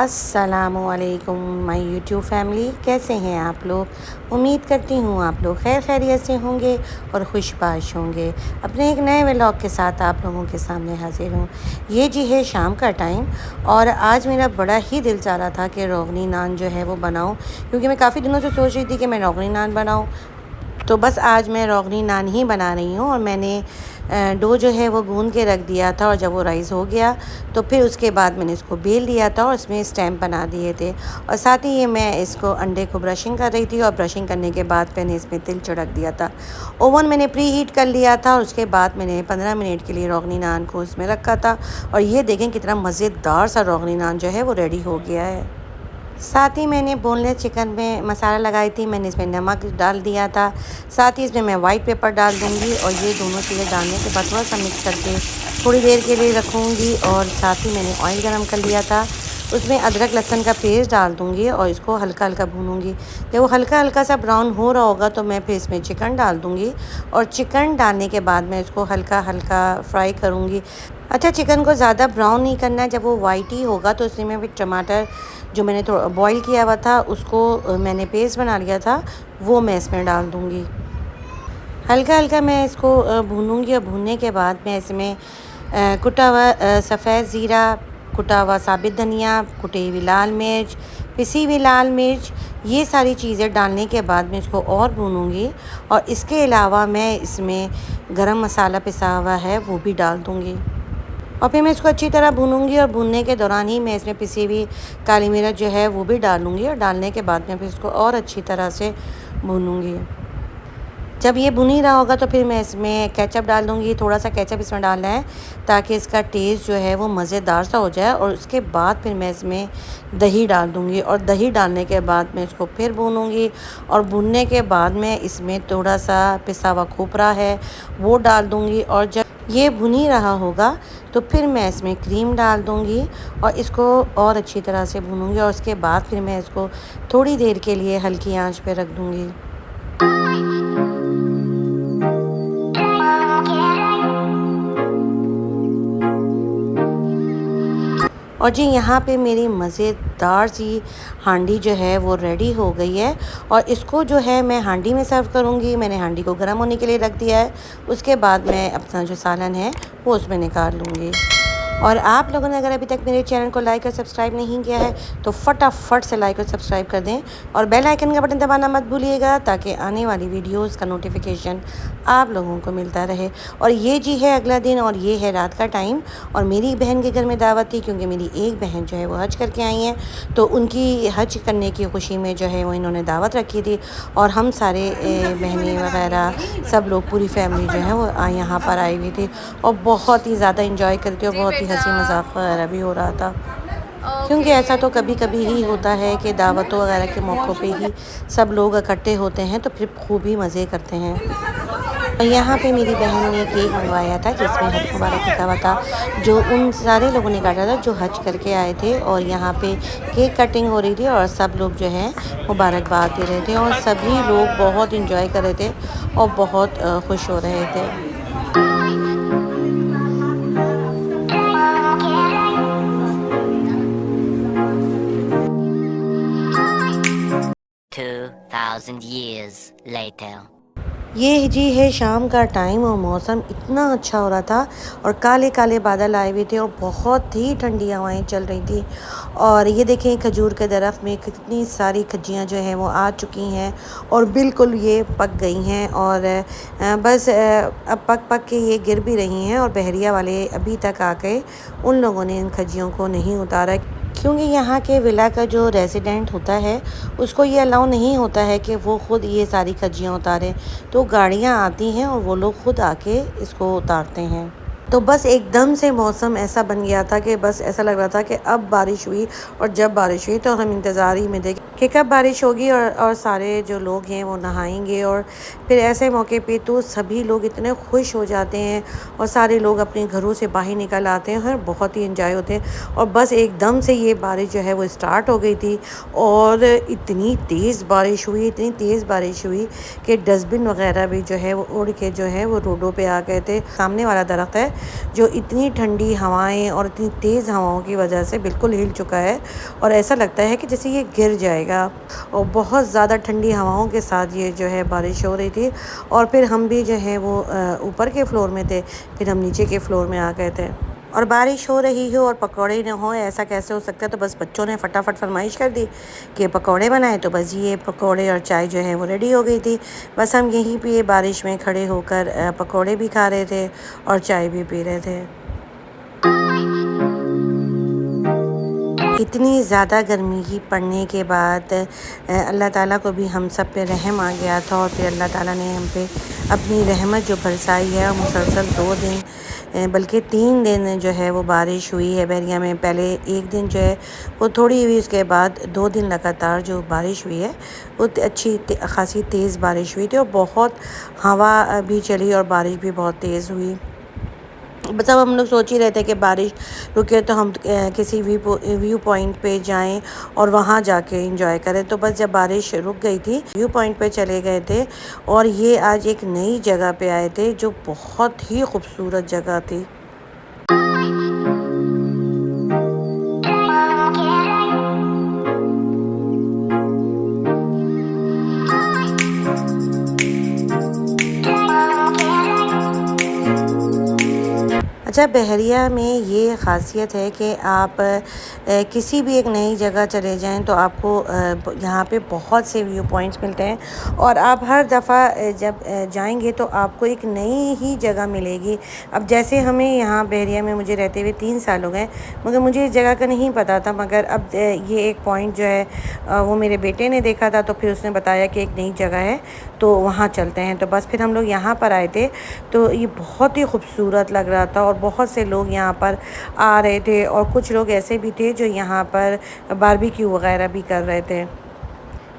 अस्सलामुअलैकुम my YouTube family, कैसे हैं आप लोग। उम्मीद करती हूँ आप लोग खैर खैरियत से होंगे और खुशबाश होंगे। अपने एक नए व्लॉग के साथ आप लोगों के सामने हाजिर हूँ। ये जी है शाम का टाइम और आज मेरा बड़ा ही दिल चाह रहा था कि रोगनी नान जो है वो बनाऊँ, क्योंकि मैं काफ़ी दिनों से सोच रही थी कि मैं रोगनी नान बनाऊँ। तो बस आज मैं रोगनी नान ही बना रही हूँ और मैंने डो जो है वो गूंद के रख दिया था और जब वो राइस हो गया तो फिर उसके बाद मैंने इसको बेल दिया था और इसमें स्टैम्प बना दिए थे। और साथ ही ये मैं इसको अंडे को ब्रशिंग कर रही थी और ब्रशिंग करने के बाद मैंने इसमें तिल छिड़क दिया था। ओवन मैंने प्री हीट कर लिया था और उसके बाद मैंने 15 मिनट के लिए रोगनी नान को इसमें रखा था। और ये देखें कितना मज़ेदार सा रोगनी नान जो है वो रेडी हो गया है। साथ ही मैंने बोनलेस चिकन में मसाला लगाई थी, मैंने इसमें नमक डाल दिया था। साथ ही इसमें मैं वाइट पेपर डाल दूँगी और ये दोनों चीज़ें डालने के बाद थोड़ा सा मिक्स करके थोड़ी देर के लिए रखूँगी। और साथ ही मैंने ऑयल गरम कर लिया था, उसमें अदरक लहसुन का पेस्ट डाल दूँगी और इसको हल्का हल्का भूनूँगी। जब वो हल्का हल्का सा ब्राउन हो रहा होगा तो मैं फिर इसमें चिकन डाल दूँगी और चिकन डालने के बाद मैं इसको हल्का हल्का फ्राई करूँगी। अच्छा, चिकन को ज़्यादा ब्राउन नहीं करना है, जब वो वाइट ही होगा तो उसमें फिर टमाटर जो मैंने थोड़ा बॉईल किया हुआ था उसको मैंने पेस्ट बना लिया था, वो मैं इसमें डाल दूँगी। हल्का हल्का मैं इसको भूनूँगी और भूनने के बाद मैं इसमें कुटा हुआ सफ़ेद ज़ीरा, कुटा हुआ साबित धनिया, कुटी हुई लाल मिर्च, पिसी हुई लाल मिर्च, ये सारी चीज़ें डालने के बाद मैं इसको और भूनूँगी। और इसके अलावा मैं इसमें गरम मसाला पिसा हुआ है वो भी डाल दूँगी और फिर मैं इसको अच्छी तरह भूनूंगी। और भूनने के दौरान ही मैं इसमें पिसी हुई काली मिर्च जो है वो भी डालूंगी और डालने के बाद मैं फिर इसको और अच्छी तरह से भूनूंगी। जब ये भुन ही रहा होगा तो फिर मैं इसमें केचप डाल दूँगी। थोड़ा सा केचप इसमें डालना है ताकि इसका टेस्ट जो है वो मज़ेदार सा हो जाए। और उसके बाद फिर मैं इसमें दही डाल दूँगी और दही डालने के बाद मैं इसको फिर भूनूँगी। और भुनने के बाद मैं इसमें थोड़ा सा पिसा हुआ खोपरा है वो डाल दूँगी। और जब ये भुन ही रहा होगा तो फिर मैं इसमें क्रीम डाल दूँगी और इसको और अच्छी तरह से भूनूँगी। और उसके बाद फिर मैं इसको थोड़ी देर के लिए हल्की आंच पे रख दूँगी। और जी यहाँ पे मेरी मज़ेदार सी हांडी जो है वो रेडी हो गई है और इसको जो है मैं हांडी में सर्व करूँगी। मैंने हांडी को गर्म होने के लिए रख दिया है, उसके बाद मैं अपना जो सालन है वो उसमें निकाल लूँगी। और आप लोगों ने अगर अभी तक मेरे चैनल को लाइक और सब्सक्राइब नहीं किया है तो फटाफट से लाइक और सब्सक्राइब कर दें और बेल आइकन का बटन दबाना मत भूलिएगा ताकि आने वाली वीडियोस का नोटिफिकेशन आप लोगों को मिलता रहे। और ये जी है अगला दिन और ये है रात का टाइम और मेरी बहन के घर में दावत थी, क्योंकि मेरी एक बहन जो है वो हज करके आई हैं तो उनकी हज करने की खुशी में जो है वो इन्होंने दावत रखी थी। और हम सारे बहनें वगैरह सब लोग पूरी फैमिली जो है वो यहाँ पर आई हुई थी और बहुत ही ज़्यादा इंजॉय करती और बहुत ही हंसी मजाक वगैरह भी हो रहा था, क्योंकि ऐसा तो कभी कभी ही होता है कि दावतों वगैरह के मौक़ों पे ही सब लोग इकट्ठे होते हैं तो फिर खूब ही मज़े करते हैं। और यहाँ पे मेरी बहन ने केक मंगवाया था जिसमें हज मुबारक लिखा हुआ था, जो उन सारे लोगों ने काटा था जो हज करके आए थे। और यहाँ पे केक कटिंग हो रही थी और सब लोग जो है मुबारकबाद दे रहे थे और सभी लोग बहुत इंजॉय कर रहे थे और बहुत खुश हो रहे थे। Years later. ये जी है शाम का टाइम और मौसम इतना अच्छा हो रहा था और काले काले बादल आए हुए थे और बहुत ही ठंडी हवाएं चल रही थी। और ये देखें खजूर के दरख्त में कितनी सारी खज्जियाँ जो हैं वो आ चुकी हैं और बिल्कुल ये पक गई हैं और बस अब पक पक के ये गिर भी रही हैं। और बहरिया वाले अभी तक आके उन लोगों ने इन खज्जियों को नहीं उतारा, क्योंकि यहाँ के विला का जो रेजिडेंट होता है उसको ये अलाउ नहीं होता है कि वो ख़ुद ये सारी खज्जियाँ उतारें। तो गाड़ियाँ आती हैं और वो लोग ख़ुद आके इसको उतारते हैं। तो बस एकदम से मौसम ऐसा बन गया था कि बस ऐसा लग रहा था कि अब बारिश हुई। और जब बारिश हुई तो हम इंतज़ार ही में थे कि कब बारिश होगी और सारे जो लोग हैं वो नहाएंगे। और फिर ऐसे मौके पे तो सभी लोग इतने खुश हो जाते हैं और सारे लोग अपने घरों से बाहर निकल आते हैं और बहुत ही इंजॉय होते हैं। और बस एकदम से ये बारिश जो है वो स्टार्ट हो गई थी और इतनी तेज़ बारिश हुई, इतनी तेज़ बारिश हुई कि डस्टबिन वगैरह भी जो है वो उड़ के जो है वो रोडों पे आ गए थे। सामने वाला दरख्त है जो इतनी ठंडी हवाएं और इतनी तेज़ हवाओं की वजह से बिल्कुल हिल चुका है और ऐसा लगता है कि जैसे ये गिर जाएगा। और बहुत ज़्यादा ठंडी हवाओं के साथ ये जो है बारिश हो रही थी। और फिर हम भी जो है वो ऊपर के फ्लोर में थे, फिर हम नीचे के फ्लोर में आ गए थे। और बारिश हो रही हो और पकौड़े ना हो, ऐसा कैसे हो सकता है। तो बस बच्चों ने फटाफट फरमाइश कर दी कि पकौड़े बनाए, तो बस ये पकौड़े और चाय जो है वो रेडी हो गई थी। बस हम यहीं पे बारिश में खड़े होकर पकौड़े भी खा रहे थे और चाय भी पी रहे थे। इतनी ज़्यादा गर्मी की पड़ने के बाद अल्लाह ताला को भी हम सब पे रहम आ गया था और फिर अल्लाह ताला ने हम पे अपनी रहमत जो बरसाई है, मुसलसल 2 दिन बल्कि 3 दिन जो है वो बारिश हुई है बहरिया में। पहले 1 दिन जो है वो थोड़ी हुई, उसके बाद 2 दिन लगातार जो बारिश हुई है वो अच्छी खासी तेज़ बारिश हुई थी और बहुत हवा भी चली और बारिश भी बहुत तेज़ हुई। बस अब हम लोग सोच ही रहे थे कि बारिश रुके तो हम किसी व्यू पॉइंट पे जाएं और वहाँ जाके एंजॉय करें। तो बस जब बारिश रुक गई थी, व्यू पॉइंट पे चले गए थे और ये आज एक नई जगह पे आए थे जो बहुत ही खूबसूरत जगह थी। अच्छा, बहरिया में ये ख़ासियत है कि आप किसी भी एक नई जगह चले जाएं तो आपको यहाँ पे बहुत से व्यू पॉइंट्स मिलते हैं और आप हर दफ़ा जब जाएंगे तो आपको एक नई ही जगह मिलेगी। अब जैसे हमें यहाँ बहरिया में मुझे रहते हुए 3 साल हो गए, मगर मुझे इस जगह का नहीं पता था। मगर अब ये एक पॉइंट जो है वो मेरे बेटे ने देखा था, तो फिर उसने बताया कि एक नई जगह है तो वहाँ चलते हैं। तो बस फिर हम लोग यहाँ पर आए थे, तो ये बहुत ही खूबसूरत लग रहा था और बहुत से लोग यहाँ पर आ रहे थे और कुछ लोग ऐसे भी थे जो यहाँ पर बारबेक्यू वगैरह भी कर रहे थे।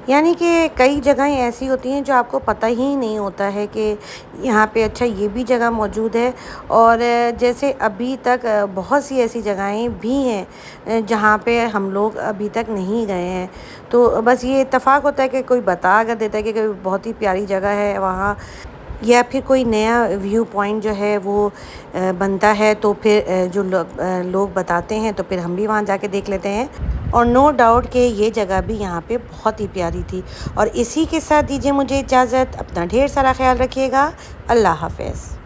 यानी कि कई जगहें ऐसी होती हैं जो आपको पता ही नहीं होता है कि यहाँ पे अच्छा ये भी जगह मौजूद है। और जैसे अभी तक बहुत सी ऐसी जगहें भी हैं जहाँ पे हम लोग अभी तक नहीं गए हैं। तो बस ये इत्तेफाक होता है कि कोई बता कर देता है कि कोई बहुत ही प्यारी जगह है वहाँ, या फिर कोई नया व्यू पॉइंट जो है वो बनता है, तो फिर जो लोग बताते हैं तो फिर हम भी वहाँ जाके देख लेते हैं। और नो डाउट कि ये जगह भी यहाँ पे बहुत ही प्यारी थी। और इसी के साथ दीजिए मुझे इजाज़त। अपना ढेर सारा ख्याल रखिएगा। अल्लाह हाफ़िज़।